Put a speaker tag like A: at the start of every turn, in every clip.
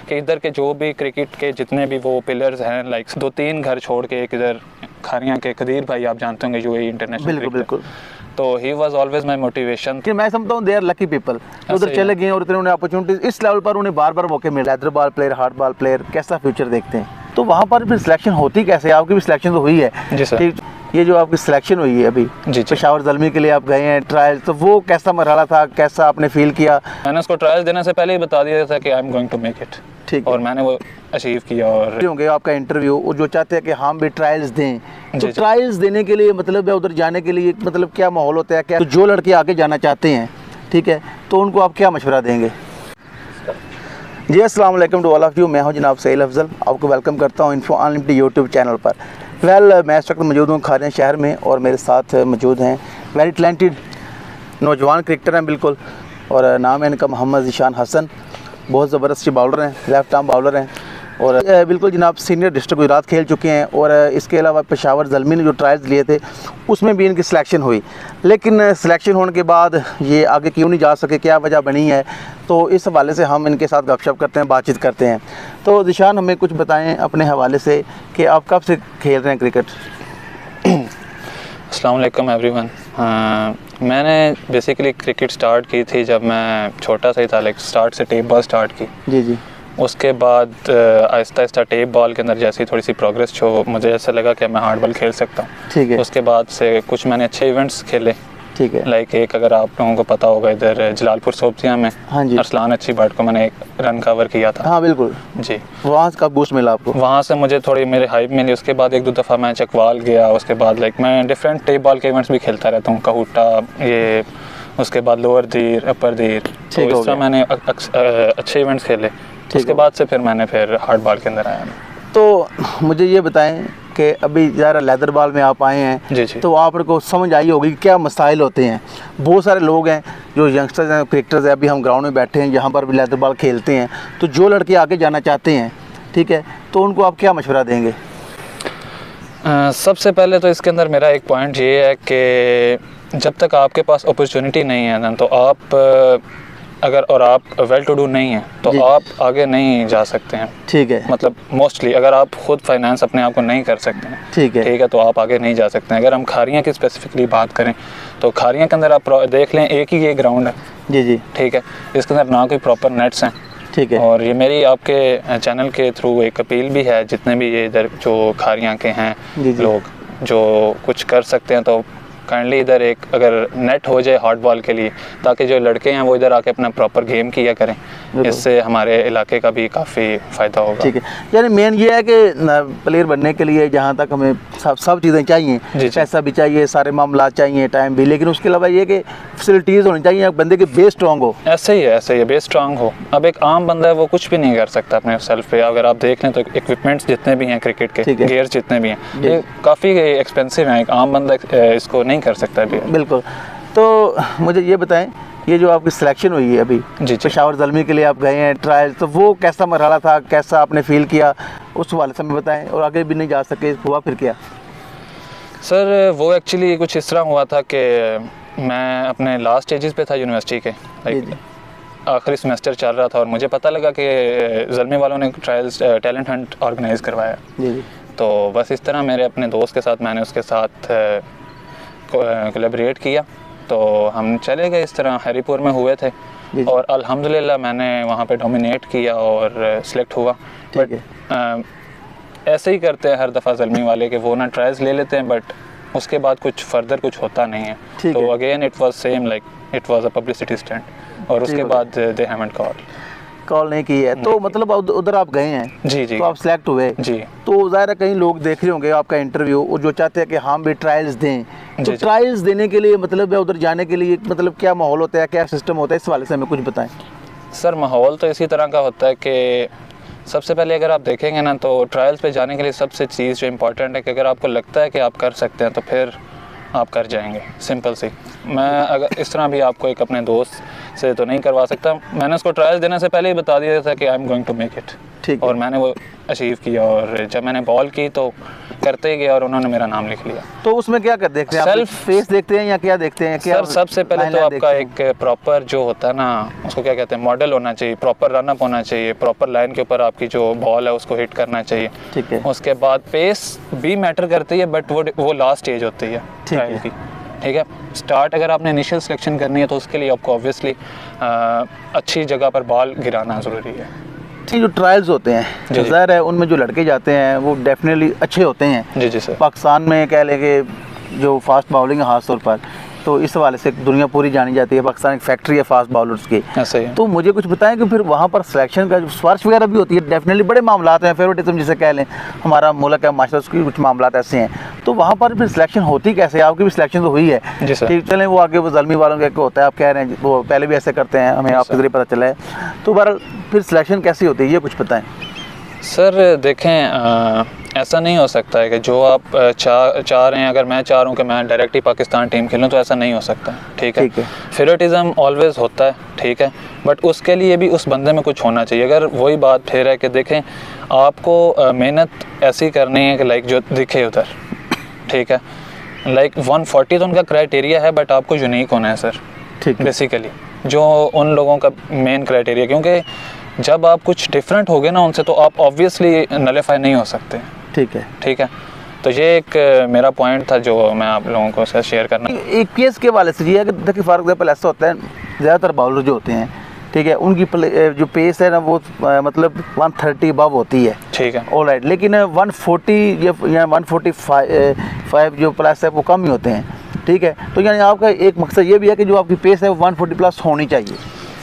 A: कि इधर के जो भी क्रिकेट के जितने भी वो पिलर्स हैं, लाइक 2-3 घर छोड़ के, एक इधर खारियां के कदीर भाई आप जानते होंगे यूएई इंटरनेशनल,
B: बिल्कुल।
A: तो he was always my motivation.
B: कि मैं समझता हूँ दे आर लकी पीपल, उधर चले गए और इतने उन्हें अपॉर्चुनिटीज, इस लेवल पर उन्हें बार बार मौके मिल रहा है। Leather ball player, hard ball player, कैसा फ्यूचर देखते हैं? तो वहाँ पर भी सिलेक्शन होती कैसे? आपकी भी सिलेक्शन तो हुई है
A: जी सर।
B: ये जो आपकी सिलेक्शन हुई है अभी पेशावर ज़ल्मी के लिए आप गए हैं ट्रायल, तो वो कैसा मरहला था, कैसा आपने फील किया?
A: मैंने उसको ट्रायल देने से पहले ही बता दिया था कि I am going to make it,
B: ठीक,
A: और मैंने वो अचीव किया। और
B: होंगे आपका इंटरव्यू और जो चाहते हैं कि हम भी ट्रायल्स दें, तो ट्रायल्स देने के लिए मतलब है उधर जाने के लिए मतलब क्या माहौल होता है, क्या? तो जो लड़के आगे जाना चाहते हैं, ठीक है, तो उनको आप क्या मशवरा देंगे? जी अस्सलाम वालेकुम टू ऑल ऑफ यू, मैं हूं जनाब सहील अफजल, आपको वेलकम करता हूं इन्फो अनलिमिटेड यूट्यूब चैनल पर। मैं इस वक्त मौजूद हूं खारियां शहर में और मेरे साथ मौजूद हैं वेरी टैलेंटेड नौजवान क्रिकेटर हैं बिल्कुल, और नाम है इनका मोहम्मद ज़ीशान हसन। बहुत ज़बरदस्त बाउलर हैं, लेफ्ट आर्म बाउलर हैं और बिल्कुल जनाब सीनियर डिस्ट्रिक्ट गुजरात खेल चुके हैं। और इसके अलावा पेशावर ज़ल्मी ने जो ट्रायल्स लिए थे उसमें भी इनकी सिलेक्शन हुई, लेकिन सिलेक्शन होने के बाद ये आगे क्यों नहीं जा सके, क्या वजह बनी है, तो इस हवाले से हम इनके साथ गपशप करते हैं, बातचीत करते हैं। तो ज़ीशान हमें कुछ बताएं अपने हवाले से कि आप कब से खेल रहे हैं क्रिकेट?
A: अस्सलाम वालेकुम एवरीवन। मैंने बेसिकली क्रिकेट स्टार्ट की थी जब मैं छोटा सा ही था, लाइक स्टार्ट से टेप बॉल स्टार्ट की।
B: जी।
A: उसके बाद आहिस्ता आहिस्ता टेप बॉल के अंदर जैसी थोड़ी सी प्रोग्रेस जो मुझे ऐसा लगा कि मैं हार्ड बॉल खेल सकता हूँ,
B: ठीक है।
A: उसके बाद से कुछ मैंने अच्छे इवेंट्स खेले,
B: ठीक है।
A: लाइक एक अगर आप लोगों को पता होगा इधर जलालपुर सोबतिया में,
B: हाँ जी,
A: अरसलान अच्छी बाट को मैंने एक रन कवर किया था।
B: हाँ बिल्कुल
A: जी,
B: वहाँ का बूस्ट मिला आपको? वहाँ
A: से मुझे थोड़ी मेरी हाइप मिली। उसके बाद 1-2 दफ़ा मैं चकवाल गया, उसके बाद लाइक मैं डिफरेंट टेप बॉल के इवेंट्स भी खेलता रहता हूँ, कहूटा ये, उसके बाद लोअर दीर, अपर दीर, तो इस तरह मैंने अच्छे इवेंट्स खेले। उसके बाद से फिर मैंने हार्ड बॉल के अंदर आया।
B: तो मुझे ये बताएं कि अभी ज़रा लेदर बॉल में आप आए हैं,
A: जी।
B: तो आपको समझ आई होगी क्या मसाइल होते हैं। बहुत सारे लोग हैं जो यंगस्टर्स हैं, क्रिकेटर्स हैं, अभी हम ग्राउंड में बैठे हैं यहाँ पर भी लेदर बॉल खेलते हैं, तो जो लड़के आगे जाना चाहते हैं, ठीक है, तो उनको आप क्या मशवरा देंगे?
A: सबसे पहले तो इसके अंदर मेरा एक पॉइंट ये है कि जब तक आपके पास अपॉर्चुनिटी नहीं है ना, तो आप अगर और आप वेल टू डू नहीं है तो आप आगे नहीं जा सकते हैं, ठीक है। मतलब मोस्टली अगर आप खुद फाइनेंस अपने आप को नहीं कर सकते हैं, ठीक है, तो आप आगे नहीं जा सकते हैं। अगर हम खारियां की स्पेसिफिकली बात करें तो खारियां के अंदर आप देख लें, एक ही ये ग्राउंड है, जी, ठीक है, इसके अंदर ना कोई प्रॉपर नेट्स हैं, ठीक है। और ये मेरी आपके चैनल के थ्रू एक अपील भी है, जितने भी ये इधर जो खारियां के हैं लोग जो कुछ कर सकते हैं, तो काइंडली इधर एक अगर नेट हो जाए हार्ड बॉल के लिए, ताकि जो लड़के हैं वो इधर आके अपना प्रॉपर गेम किया करें, इससे हमारे इलाके का भी काफ़ी फ़ायदा होगा, ठीक है।
B: यानी मेन ये है कि प्लेयर बनने के लिए जहाँ तक हमें सब चीज़ें चाहिए, पैसा भी चाहिए, सारे मामला चाहिए, टाइम भी, लेकिन उसके अलावा ये कि फैसिलिटीज़ होनी चाहिए, बंदे की बेस स्ट्रॉन्ग हो। ऐसे ही है, बेस स्ट्रॉन्ग हो। अब एक आम बंदा है वो कुछ भी नहीं कर सकता अपने सेल्फ पे। अगर आप देख लें तो इक्विपमेंट्स जितने भी हैं क्रिकेट के, गियर्स जितने भी हैं, ये काफ़ी एक्सपेंसिव हैं, एक आम बंदा इसको नहीं कर सकता भी। बिल्कुल। तो मुझे ये बताएं, ये जो आपकी सिलेक्शन हुई है अभी पेशावर ज़ल्मी के लिए आप गए हैं ट्रायल, तो वो कैसा मरहला था, कैसा आपने फील किया, उस वाले से हमें बताएं। और आगे भी नहीं जा सके, हुआ फिर क्या?
A: सर वो एक्चुअली कुछ इस तरह हुआ था कि मैं अपने लास्ट स्टेजेस पे था यूनिवर्सिटी के, लाइक आखिरी सेमेस्टर चल रहा था, और मुझे पता लगा कि ज़ल्मी वालों ने ट्रायल्स टैलेंट हंट ऑर्गेनाइज़ करवाया। जी। तो बस इस तरह मेरे अपने दोस्त के साथ मैंने उसके साथ कोलैबोरेट किया, तो हम चले गए, इस तरह हरीपुर में हुए थे, और अल्हम्दुलिल्लाह मैंने वहाँ पे डोमिनेट किया और सिलेक्ट हुआ। बट ऐसे ही करते हैं हर दफ़ा ज़ल्मी वाले के, वो ना ट्रायल्स ले लेते हैं बट उसके बाद कुछ फर्दर कुछ होता नहीं है, तो again it was same, like it was a publicity stunt, और उसके बाद दे हैवंट कॉल नहीं की है। तो मतलब उधर आप गए हैं, जी, तो आप सिलेक्ट हुए, जी, तो ज़ाहिर है कहीं लोग देख रहे होंगे आपका इंटरव्यू, और जो चाहते हैं कि हम भी ट्रायल्स दें, तो ट्रायल्स देने के लिए मतलब है उधर जाने के लिए मतलब क्या माहौल होता है, क्या सिस्टम होता है, इस वाले से हमें कुछ बताएं। सर माहौल तो इसी तरह का होता है कि सबसे पहले अगर आप देखेंगे ना, तो ट्रायल्स पे जाने के लिए सबसे चीज़ जो इम्पोर्टेंट है कि अगर आपको लगता है कि आप कर सकते हैं तो फिर आप कर जाएंगे, सिंपल सी। मैं अगर इस तरह भी आपको एक अपने दोस्त से तो नहीं करवा सकता, मैंने उसको ट्रायल्स देने से पहले ही बता दिया था कि I am going to make it,
B: ठीक है।
A: और मैंने वो अचीव किया, और जब मैंने बॉल की तो करते गए और उन्होंने मेरा नाम लिख लिया।
B: तो उसमें क्या कर देखते हैं आप?
A: सेल्फ
B: फेस देखते हैं या क्या देखते हैं? क्या
A: सर सबसे पहले तो
B: लाइन
A: आपका
B: देखते हैं?
A: एक प्रॉपर जो होता है ना, उसको क्या कहते हैं, मॉडल होना चाहिए, प्रॉपर रनअप होना चाहिए, प्रॉपर लाइन के ऊपर आपकी जो बॉल है उसको हिट करना चाहिए।
B: ठीक है।
A: उसके बाद पेस भी मैटर करती है, बट वो लास्ट स्टेज होती है
B: ठीक
A: ट्रायल
B: है।
A: की। ठीक है, स्टार्ट अगर आपने इनिशियल सिलेक्शन करनी है तो उसके लिए आपको ऑब्वियसली अच्छी जगह पर बॉल गिराना ज़रूरी है।
B: ठीक, जो ट्रायल्स होते हैं
A: जी, जी।
B: ज़ाहिर है उनमें जो लड़के जाते हैं वो डेफिनेटली अच्छे होते हैं।
A: जी जी सर।
B: पाकिस्तान में कह लें कि जो फास्ट बॉलिंग है ख़ास तौर पर, तो इस हवाले से दुनिया पूरी जानी जाती है, पाकिस्तान एक फैक्ट्री है फास्ट बॉलर्स की।
A: ऐसा ही है।
B: तो मुझे कुछ बताएं कि फिर वहाँ पर सिलेक्शन का जो सिफारिश वगैरह भी होती है, डेफिनेटली बड़े मामलात हैं, फेवरेटिज्म जिसे कह लें, हमारा मुल्क है माशा, उसकी कुछ मामलात ऐसे हैं। तो वहाँ पर फिर सिलेक्शन होती कैसे? आपकी भी सिलेक्शन तो हुई है
A: जी सर।
B: ठीक, चलें वो आगे वो ज़ल्मी वालों का एक होता है, आप कह रहे हैं वो पहले भी ऐसे करते हैं, हमें आपके ज़रिए पता चला है। तो बहरहाल फिर सिलेक्शन कैसी होती है ये कुछ बताएं।
A: सर देखें, ऐसा नहीं हो सकता है कि जो आप चाह रहे हैं, अगर मैं चाह रहा हूँ कि मैं डायरेक्ट ही पाकिस्तान टीम खेलूँ तो ऐसा नहीं हो सकता। ठीक है, फेवरेटिज्म ऑलवेज़ होता है, ठीक है, बट उसके लिए भी उस बंदे में कुछ होना चाहिए। अगर वही बात फिर है कि देखें, आपको मेहनत ऐसी करनी है कि लाइक जो दिखे उधर, ठीक है, लाइक 140 तो उनका क्राइटेरिया है, बट आपको यूनिक होना है सर।
B: ठीक है।
A: बेसिकली जो उन लोगों का मेन क्राइटेरिया, क्योंकि जब आप कुछ डिफरेंट हो गए ना उनसे तो आप ऑब्वियसली नलीफाई नहीं हो सकते।
B: ठीक है।
A: ठीक है, तो ये एक मेरा पॉइंट था जो मैं आप लोगों को साथ शेयर करना।
B: एक केस के वाले से ये है कि देखिए फॉर एग्जाम्पल ऐसा होता है, ज़्यादातर बॉलर जो होते हैं, ठीक है, उनकी जो पेस है ना वो मतलब 130 अबव होती है।
A: ठीक है,
B: ऑल राइट, लेकिन 140 या 145 जो प्लस है वो कम ही होते हैं। ठीक है, तो यानी आपका एक मकसद ये भी है कि जो आपकी पेस है वो 140 प्लस होनी चाहिए।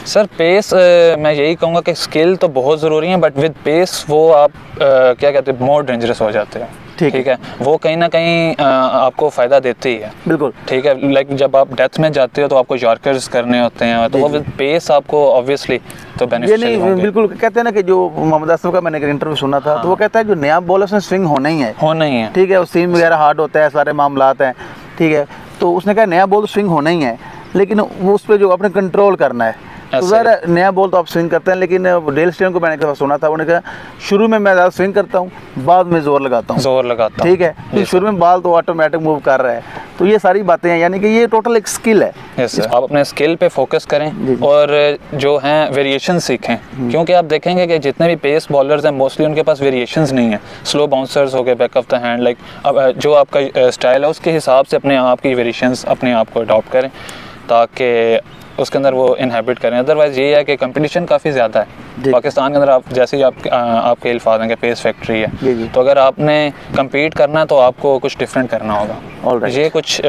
A: सर पेस मैं यही कहूँगा कि स्किल तो बहुत ज़रूरी है, बट विद पेस वो आप क्या कहते हैं, मोर डेंजरस हो जाते हैं। ठीक है, वो कहीं ना कहीं आपको फ़ायदा देती ही है।
B: बिल्कुल।
A: ठीक है, लाइक जब आप डेथ में जाते हो तो आपको यॉर्कर्स करने होते हैं, तो वो विद पेस आपको ऑब्वियसली तो बेनिफिशियल होंगे।
B: बिल्कुल, कहते हैं ना कि जो मोहम्मद असलम का मैंने एक इंटरव्यू सुना था, तो वो कहता है जो नया बॉलर में स्विंग होना ही है,
A: होना ही है।
B: ठीक है, सीम वगैरह हार्ड होता है, सारे मामलात हैं। ठीक है, तो उसने कहा नया बॉल स्विंग होना ही है, लेकिन वो उस पर जो अपने कंट्रोल करना है। तो ज़रा नया बॉल तो आप स्विंग करते हैं, लेकिन डेल स्टेन को मैंने कहा सुना था, उन्होंने कहा शुरू में मैं ज़्यादा स्विंग करता हूँ, बाद में ज़ोर लगाता हूँ। ठीक है, तो शुरू में बॉल तो ऑटोमेटिक मूव कर रहा है। तो ये सारी बातें हैं, यानी कि ये टोटल एक स्किल है।
A: यस सर, आप अपने स्किल पे फोकस करें और जो हैं वेरिएशन सीखें, क्योंकि आप देखेंगे कि जितने भी पेस बॉलर्स हैं मोस्टली उनके पास वेरिएशंस नहीं है। स्लो बाउंसर्स हो गए, back of the hand, like अब जो आपका स्टाइल है उसके हिसाब से अपने आप की वेरिएशंस अपने आप को अडॉप्ट करें ताकि उसके अंदर वो इनहेबिट करें। अदरवाइज़ ये है कि कंपटीशन काफ़ी ज़्यादा है पाकिस्तान के अंदर। आप जैसे ही आपके अल्फाज हैं कि पेस फैक्ट्री है, तो अगर आपने कम्पीट करना है तो आपको कुछ डिफरेंट करना होगा। ये कुछ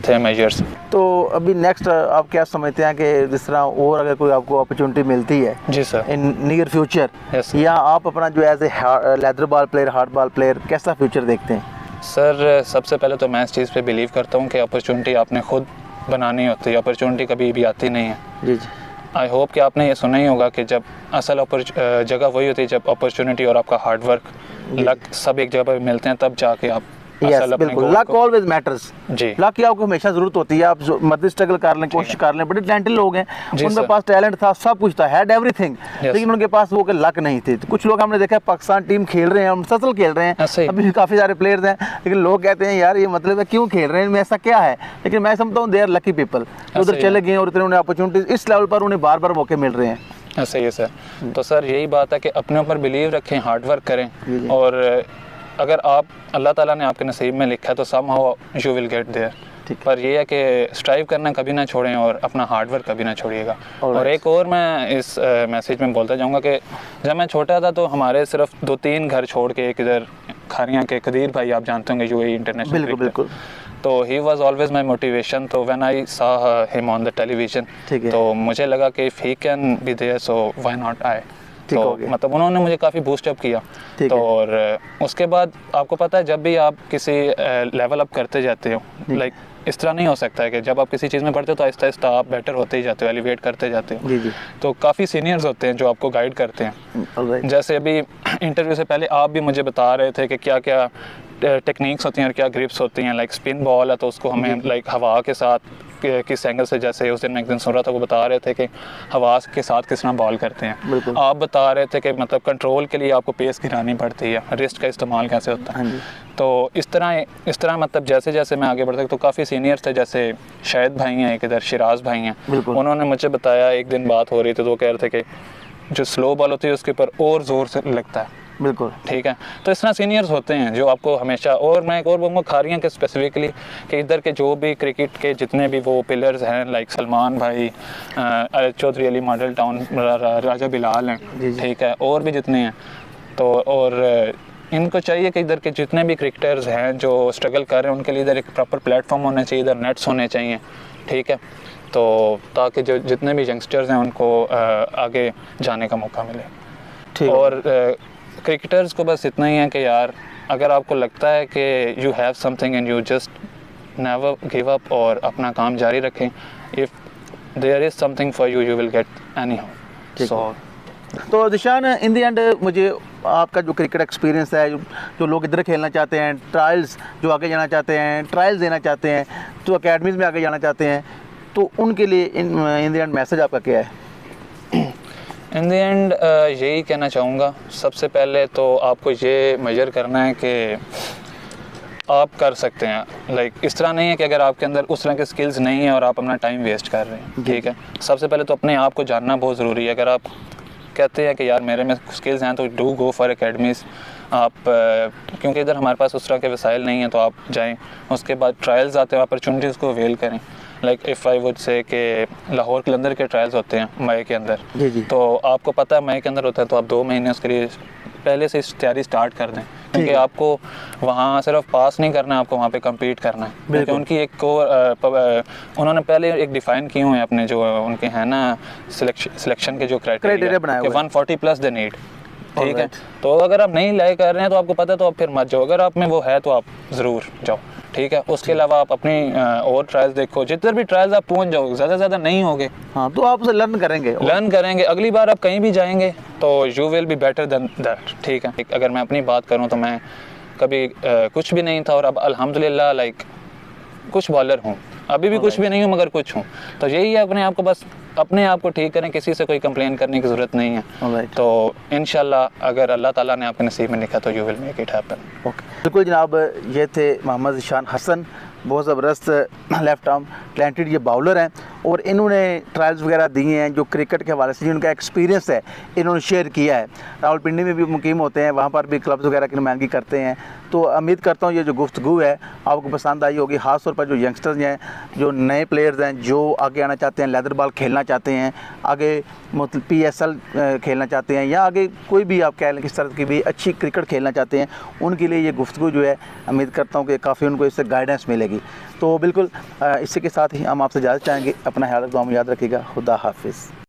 A: थे मेजर्स। तो
B: अभी नेक्स्ट आप क्या समझते हैं कि जिस तरह और अगर कोई आपको अपॉर्चुनिटी मिलती है
A: जी सर
B: इन नियर फ्यूचर, या आप अपना जो as a leather ball player, hard ball player, कैसा फ्यूचर देखते हैं?
A: सर सबसे पहले तो मैं इस चीज़ पे बिलीव करता हूँ कि अपॉर्चुनिटी आपने खुद बनानी होती है, अपॉर्चुनिटी कभी भी आती नहीं है।
B: जी जी।
A: आई होप कि आपने ये सुना ही होगा कि जब असल जगह वही होती है जब अपॉर्चुनिटी और आपका हार्ड वर्क, लक सब एक जगह पर मिलते हैं, तब जाके आप
B: बिल्कुल, लक ऑलवेज मैटर्स।
A: जी,
B: लक की आपको हमेशा जरूरत होती है। आप जो मर्जी स्ट्रगल कर लें, कोशिश कर लें, बड़े टैलेंटेड लोग हैं, उनके पास टैलेंट था, सब कुछ था, हैड एवरीथिंग, लेकिन उनके पास वो लक नहीं थी। तो कुछ लोग हमने देखा पाकिस्तान टीम खेल रहे हैं, मुसलसल खेल रहे हैं, अभी भी काफ़ी सारे प्लेयर्स हैं, लेकिन लोग कहते हैं यार ये मतलब है क्यों खेल रहे हैं, इनमें ऐसा क्या है? लेकिन मैं समझता हूँ दे आर लकी पीपल, उधर चले गए और इतने उन्हें अपॉर्चुनिटीज इस लेवल पर उन्हें बार बार मौके मिल रहे हैं।
A: ऐसा ही है सर। तो सर यही बात है कि अपने ऊपर बिलीव रखें, हार्ड वर्क करें, और अगर आप अल्लाह ताला ने आपके नसीब में लिखा है तो somehow you will get there। पर ये है कि स्ट्राइव करना कभी ना छोड़ें और अपना हार्ड वर्क कभी ना छोड़िएगा। और एक और मैं इस मैसेज में बोलता जाऊँगा कि जब मैं छोटा था तो हमारे सिर्फ 2-3 घर छोड़ के, एक इधर खारियाँ के कदीर भाई आप जानते होंगे UAE इंटरनेशनल,
B: बिल्कुल,
A: तो he was always my motivation. तो when I saw him on the television, तो मुझे लगा कि if he can be there so why not I. तो मतलब उन्होंने मुझे काफ़ी बूस्ट अप किया। तो और उसके बाद आपको पता है जब भी आप किसी लेवल अप करते जाते हो, लाइक इस तरह नहीं हो सकता है कि जब आप किसी चीज़ में पढ़ते हो तो आहिस्ता आहिस्ता आप बेटर होते ही जाते हो, एलिवेट करते जाते हो।
B: जी। तो
A: काफ़ी सीनियर्स होते हैं जो आपको गाइड करते हैं। जैसे अभी इंटरव्यू से पहले आप भी मुझे बता रहे थे कि क्या क्या टेक्निक्स होती हैं और क्या ग्रिप्स होती हैं। लाइक स्पिन बॉल है तो उसको हमें लाइक हवा के साथ किस एंगल से, जैसे उस दिन मैं एक दिन सुन रहा था, वो बता रहे थे कि हवा के साथ किस तरह बॉल करते हैं। आप बता रहे थे कि मतलब कंट्रोल के लिए आपको पेस गिरानी पड़ती है, रिस्ट का इस्तेमाल कैसे होता है। तो इस तरह मतलब जैसे जैसे मैं आगे बढ़ता तो काफ़ी सीनियर्स थे, जैसे शाहिद भाई हैं, एक इधर शिराज भाई हैं, उन्होंने मुझे बताया, एक दिन बात हो रही थी तो वो कह रहे थे कि जो स्लो बॉल होती है उसके ऊपर और ज़ोर से लगता है।
B: बिल्कुल ठीक है।
A: तो इस तरह सीनियर्स होते हैं जो आपको हमेशा, और मैं एक और बोलूँगा खारियाँ के स्पेसिफिकली, कि इधर के जो भी क्रिकेट के जितने भी वो पिलर्स हैं, लाइक सलमान भाई, चौधरी अली मॉडल टाउन, राजा बिलाल हैं, ठीक है, और भी जितने हैं, तो और इनको चाहिए कि इधर के जितने भी क्रिकेटर्स हैं जो स्ट्रगल कर रहे हैं उनके लिए इधर एक प्रॉपर प्लेटफॉर्म होना चाहिए, इधर नेट्स होने चाहिए, ठीक है, तो ताकि जो जितने भी यंगस्टर्स हैं उनको आगे जाने का मौका मिले। और क्रिकेटर्स को बस इतना ही है कि यार अगर आपको लगता है कि you have something and you just never give up और अपना काम जारी रखें, if there is something for you, you will get anyhow. So
B: तो दिशान, इन द एंड मुझे आपका जो क्रिकेट एक्सपीरियंस है, जो लोग इधर खेलना चाहते हैं, ट्रायल्स जो आगे जाना चाहते हैं, ट्रायल्स देना चाहते हैं, जो अकेडमीज़ में आगे जाना चाहते हैं, तो उनके लिए इन द एंड मैसेज आपका क्या है?
A: इन द एंड यही कहना चाहूँगा, सबसे पहले तो आपको ये मेजर करना है कि आप कर सकते हैं। लाइक इस तरह नहीं है कि अगर आपके अंदर उस तरह के स्किल्स नहीं है और आप अपना टाइम वेस्ट कर रहे हैं, ठीक है। सबसे पहले तो अपने आप को जानना बहुत ज़रूरी है। अगर आप कहते हैं कि यार मेरे में स्किल्स हैं तो डू गो फॉर एकेडमीज़, आप क्योंकि इधर हमारे पास उस तरह के वसाइल नहीं हैं, तो आप जाएँ। उसके बाद ट्रायल्स आते हैं, अपॉर्चुनिटीज़ को अवेल करें। Like if I would say कि लाहौर के अंदर के ट्रायल्स होते हैं मई के अंदर, तो आपको पता है मई के अंदर होता है, तो आप 2 महीने उसके लिए पहले से तैयारी स्टार्ट कर दें, क्योंकि आपको वहाँ सिर्फ पास नहीं करना है, आपको वहाँ पे कम्पीट करना है। क्योंकि उनकी एक उन्होंने पहले एक डिफ़ाइन किए हुए हैं अपने जो उनके हैं ना सिलेक्शन के जो क्राइटेरिया बनाए, 140 प्लस द नीड, ठीक है। तो अगर आप नहीं लाए कर रहे हैं तो आपको पता है, तो आप फिर मत जाओ। अगर आप में वो है तो आप ज़रूर जाओ, ठीक है। उसके अलावा आप अपनी और ट्रायल्स देखो, जितने भी ट्रायल्स आप पहुंच जाओ, ज़्यादा से ज़्यादा नहीं होगे, हाँ, तो आप उसे लर्न करेंगे। अगली बार आप कहीं भी जाएंगे तो you will be better than that, ठीक है। अगर मैं अपनी बात करूं तो मैं कभी कुछ भी नहीं था और अब अल्हम्दुलिल्लाह लाइक कुछ बॉलर हूँ, अभी भी कुछ भी नहीं हूँ मगर कुछ हूँ। तो यही है, अपने आप को ठीक करें, किसी से कोई कंप्लेन करने की ज़रूरत नहीं है। तो इंशाल्लाह अगर अल्लाह ताला ने आपके नसीब में लिखा तो you will make it happen.
B: Okay, बिल्कुल जनाब, ये थे मोहम्मद ज़ीशान हसन, बहुत ज़बरदस्त लेफ़्ट आर्म टैलेंटेड ये बाउलर हैं, और इन्होंने ट्रायल्स वगैरह दिए हैं, जो क्रिकेट के हवाले से जिनका एक्सपीरियंस है इन्होंने शेयर किया है। रावलपिंडी में भी मुकीम होते हैं, वहाँ पर भी क्लब्स वगैरह की नुमाइंदगी करते हैं। तो उम्मीद करता हूँ ये जो गुफ्तगू है आपको पसंद आई होगी, ख़ास तौर पर जो यंगस्टर्स हैं, जो नए प्लेयर्स हैं, जो आगे आना चाहते हैं, लेदर बॉल खेलना चाहते हैं, आगे मतलब PSL खेलना चाहते हैं, या आगे कोई भी आप कह लें किस तरह की भी अच्छी क्रिकेट खेलना चाहते हैं, उनके लिए ये गुफ्तगू जो है उम्मीद करता हूँ कि काफ़ी उनको इससे गाइडेंस मिलेगी। तो बिल्कुल इसी के साथ ही हम आपसे इजाज़त चाहेंगे। अपना ख्याल रखो, हम याद रखिएगा। खुदा हाफिज़।